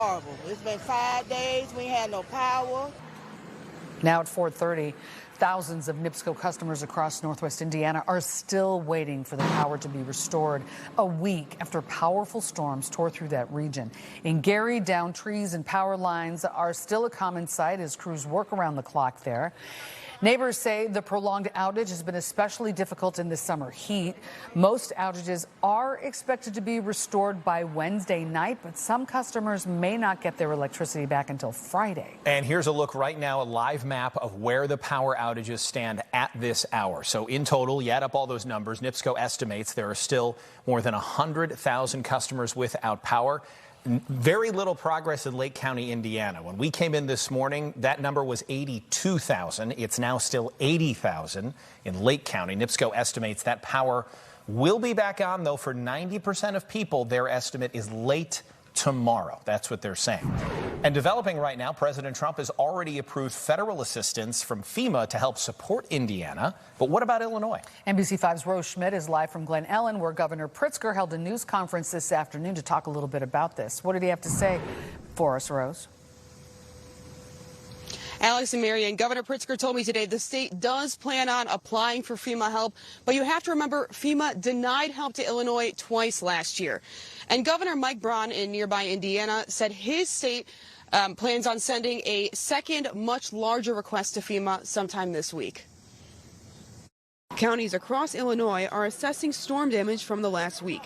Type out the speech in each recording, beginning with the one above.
Horrible. It's been 5 days. We ain't had no power. Now at 4:30, thousands of NIPSCO customers across northwest Indiana are still waiting for the power to be restored a week after powerful storms tore through that region. In Gary, downed trees and power lines are still a common sight as crews work around the clock there. Neighbors say the prolonged outage has been especially difficult in the summer heat. Most outages are expected to be restored by Wednesday night, but some customers may not get their electricity back until Friday. And here's a look right now, a live map of where the power outages stand at this hour. So in total, you add up all those numbers, NIPSCO estimates there are still more than 100,000 customers without power. Very little progress in Lake County, Indiana. When we came in this morning, that number was 82,000. It's now still 80,000 in Lake County. NIPSCO estimates that power will be back on, though, for 90% of people. Their estimate is late tomorrow. That's what they're saying. And developing right now, President Trump has already approved federal assistance from FEMA to help support Indiana. But what about Illinois? NBC5's Rose Schmidt is live from Glen Ellen, where Governor Pritzker held a news conference this afternoon to talk a little bit about this. What did he have to say for us, Rose? Alex and Marion, Governor Pritzker told me today the state does plan on applying for FEMA help, but you have to remember FEMA denied help to Illinois twice last year. And Governor Mike Braun in nearby Indiana said his state plans on sending a second, much larger request to FEMA sometime this week. Counties across Illinois are assessing storm damage from the last week.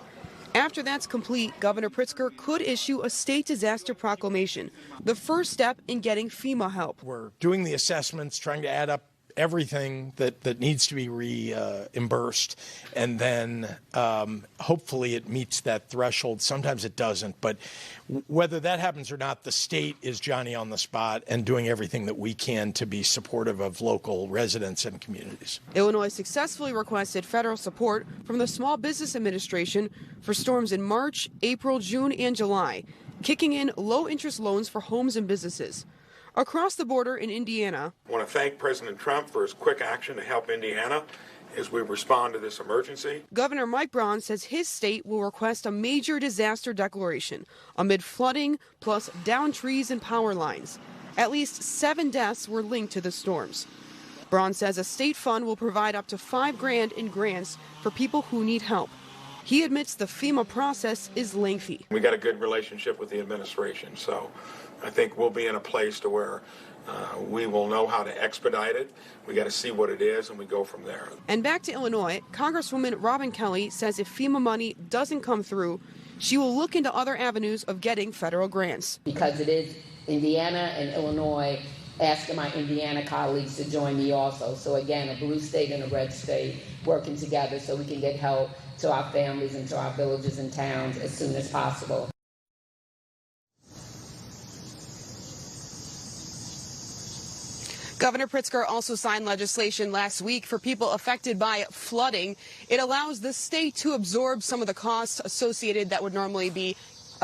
After that's complete, Governor Pritzker could issue a state disaster proclamation, the first step in getting FEMA help. We're doing the assessments, trying to add up everything that needs to be reimbursed, and then hopefully it meets that threshold. Sometimes it doesn't, but whether that happens or not, the state is Johnny on the spot and doing everything that we can to be supportive of local residents and communities. Illinois successfully requested federal support from the Small Business Administration for storms in March, April, June, and July, kicking in low-interest loans for homes and businesses. Across the border in Indiana, I want to thank President Trump for his quick action to help Indiana as we respond to this emergency. Governor Mike Braun says his state will request a major disaster declaration amid flooding plus downed trees and power lines. At least 7 deaths were linked to the storms. Braun says a state fund will provide up to $5 grand in grants for people who need help. He admits the FEMA process is lengthy. We got a good relationship with the administration, so I think we'll be in a place to where we will know how to expedite it. We got to see what it is, and we go from there. And back to Illinois, Congresswoman Robin Kelly says if FEMA money doesn't come through, she will look into other avenues of getting federal grants. Because it is Indiana and Illinois, asking my Indiana colleagues to join me also. So again, a blue state and a red state working together so we can get help to our families and to our villages and towns as soon as possible. Governor Pritzker also signed legislation last week for people affected by flooding. It allows the state to absorb some of the costs associated that would normally be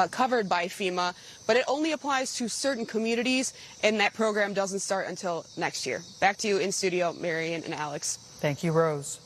covered by FEMA, but it only applies to certain communities, and that program doesn't start until next year. Back to you in studio, Marion and Alex. Thank you, Rose.